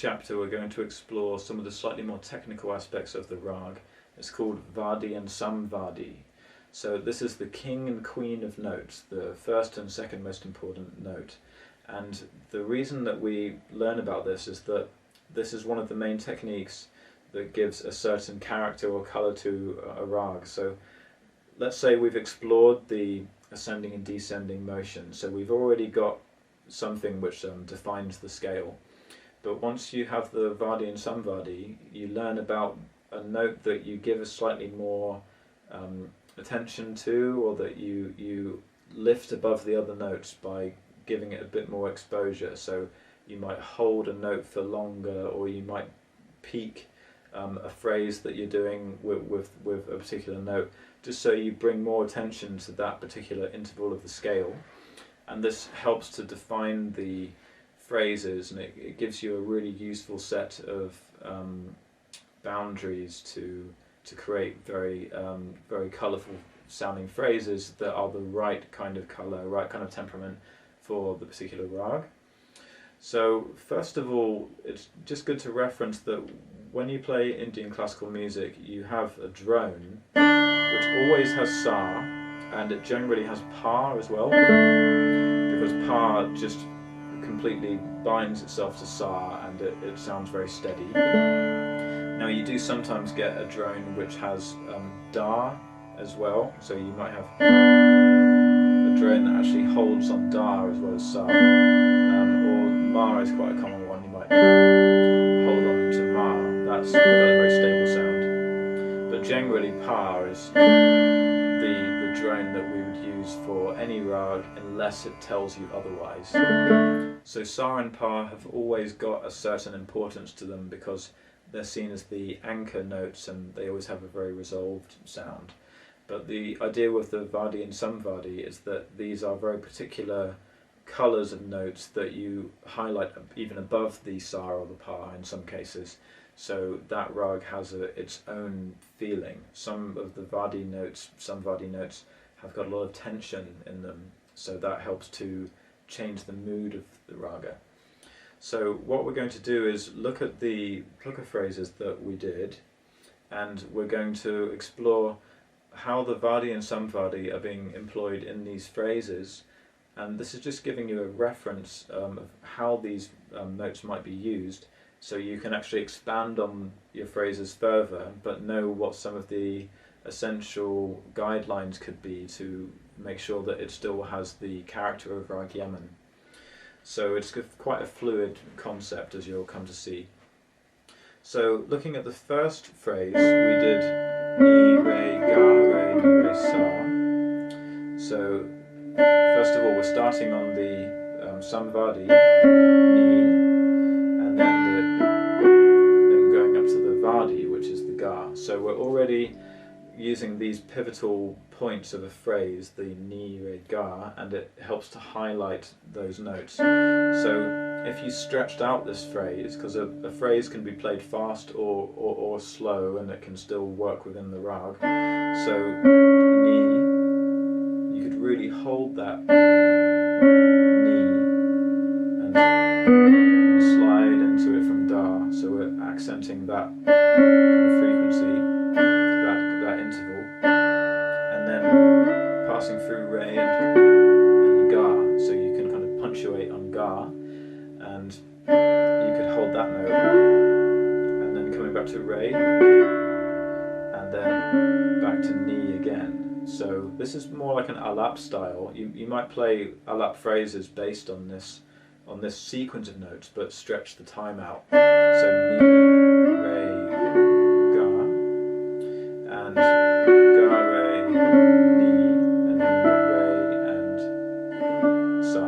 chapter we're going to explore some of the slightly more technical aspects of the Raag. It's called Vadi and Samvadi. So this is the king and queen of notes, the first and second most important note. And the reason that we learn about this is that this is one of the main techniques that gives a certain character or colour to a Raag. So let's say we've explored the ascending and descending motion, so we've already got something which defines the scale. But once you have the Vadi and Samvadi, you learn about a note that you give a slightly more attention to, or that you lift above the other notes by giving it a bit more exposure. So you might hold a note for longer, or you might peak a phrase that you're doing with a particular note, just so you bring more attention to that particular interval of the scale. And this helps to define the phrases, and it gives you a really useful set of boundaries to create very colourful sounding phrases that are the right kind of colour, right kind of temperament for the particular Raag. So first of all, it's just good to reference that when you play Indian classical music, you have a drone which always has sa, and it generally has pa as well, because pa just completely binds itself to sa, and it sounds very steady. Now you do sometimes get a drone which has da as well, so you might have a drone that actually holds on da as well as sa, or ma is quite a common one. You might hold on to ma, that's got a very stable sound. But generally pa is the drone that we would use for any Raag unless it tells you otherwise. So sa and pa have always got a certain importance to them because they're seen as the anchor notes, and they always have a very resolved sound. But the idea with the Vadi and Samvadi is that these are very particular colours of notes that you highlight even above the sa or the pa in some cases. So that Raag has its own feeling. Some of the Vadi notes, Samvadi notes, have got a lot of tension in them, so that helps to change the mood of the raga. So what we're going to do is look at the plucker phrases that we did, and we're going to explore how the Vadi and Samvadi are being employed in these phrases. And this is just giving you a reference of how these notes might be used, so you can actually expand on your phrases further, but know what some of the essential guidelines could be to make sure that it still has the character of raagyaman. So it's quite a fluid concept, as you'll come to see. So looking at the first phrase, we did ni, re, ga, re, ni, re, sa. So first of all, we're starting on the Samvadi, ni, and then going up to the Vadi, which is the ga. So we're already using these pivotal points of a phrase, the ni, re, ga, and it helps to highlight those notes. So if you stretched out this phrase, because a phrase can be played fast or slow, and it can still work within the Raag. So ni, you could really hold that ni and slide into it from da. So we're accenting that frequency, that interval, and then passing through re and ga, so you can kind of punctuate on ga, and you could hold that note, and then coming back to re, and then back to ni again. So this is more like an alap style. You might play alap phrases based on this sequence of notes, but stretch the time out. So ni, re, and ga, re, ni, and then re and sa.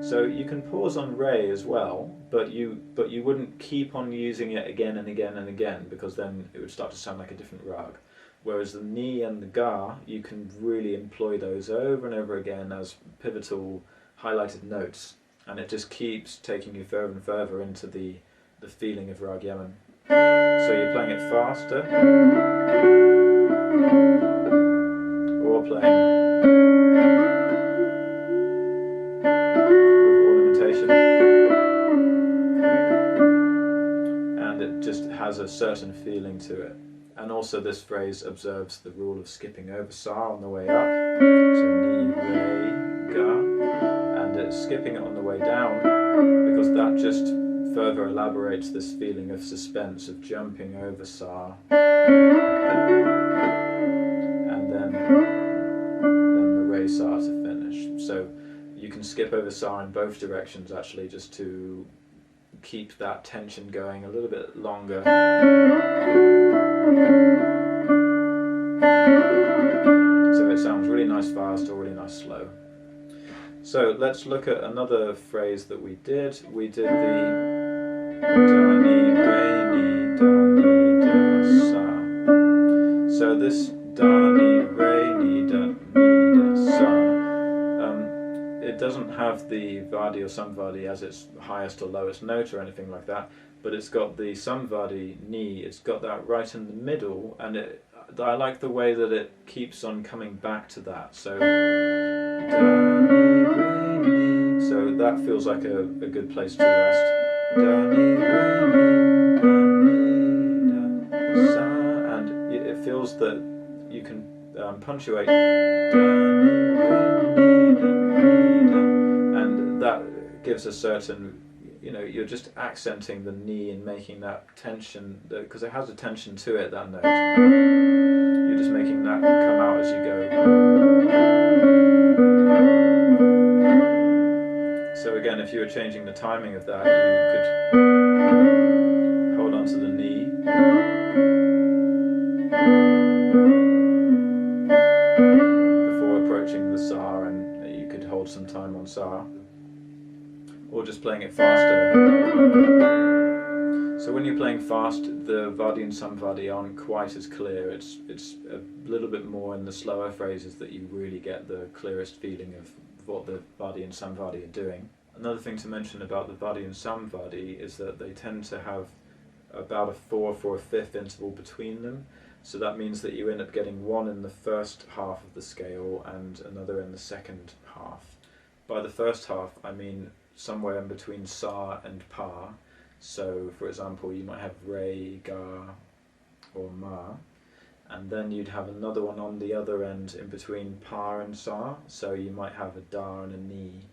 So you can pause on re as well, but you wouldn't keep on using it again and again and again, because then it would start to sound like a different Raag. Whereas the ni and the ga, you can really employ those over and over again as pivotal highlighted notes, and it just keeps taking you further and further into the feeling of raagyaman. So you're playing it faster, or playing with ornamentation. a certain feeling to it. And also this phrase observes the rule of skipping over sa on the way up, so ni, re, ga, and it's skipping it on the way down because that just further elaborates this feeling of suspense, of jumping over sa, and then the re sa to finish. So you can skip over sa in both directions actually, just to keep that tension going a little bit longer. So it sounds really nice fast or really nice slow. So let's look at another phrase that we did. We did the da, ni, re, ni, da, ni, da, sa. So this da, ni, re, ni, da, sa, it doesn't have the Vadi or Samvadi as its highest or lowest note or anything like that, but it's got the Samvadi ni, it's got that right in the middle, and I like the way that it keeps on coming back to that. So da, ni, re, ni. So that feels like a good place to rest. Da, ni, re, ni, da, ni, da, sa, and it feels that you can punctuate da, ni, re, ni, da, and that gives a certain, you're just accenting the ni and making that tension, because it has a tension to it, that note. You're just making that come out as you go. So again, if you were changing the timing of that, you could hold on to the ni, before approaching the sa, and you could hold some time on sa, or just playing it faster. So when you're playing fast, the Vadi and Samvadi aren't quite as clear. It's a little bit more in the slower phrases that you really get the clearest feeling of what the Vadi and Samvadi are doing. Another thing to mention about the Vadi and Samvadi is that they tend to have about a fourth or a fifth interval between them. So that means that you end up getting one in the first half of the scale and another in the second half. By the first half, I mean somewhere in between sa and pa. So for example, you might have re, ga, or ma, and then you'd have another one on the other end in between pa and sa, so you might have a da and a ni.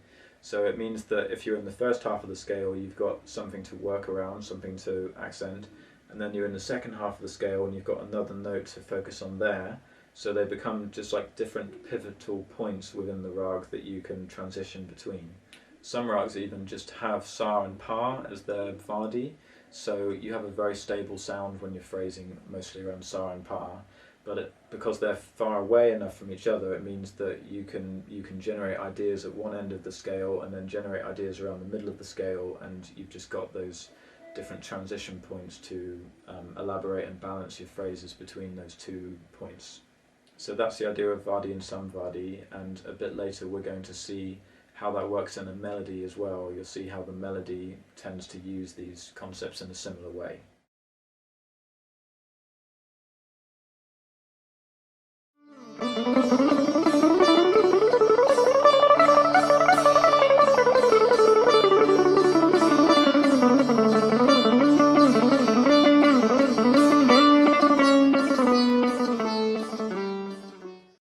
So it means that if you're in the first half of the scale, you've got something to work around, something to accent, and then you're in the second half of the scale and you've got another note to focus on there. So they become just like different pivotal points within the rag that you can transition between. Some rags even just have sa and pa as their Vadi, so you have a very stable sound when you're phrasing mostly around sa and pa, but because they're far away enough from each other, it means that you can generate ideas at one end of the scale and then generate ideas around the middle of the scale, and you've just got those different transition points to elaborate and balance your phrases between those 2 points. So that's the idea of Vadi and Samvadi, and a bit later we're going to see how that works in a melody as well. You'll see how the melody tends to use these concepts in a similar way.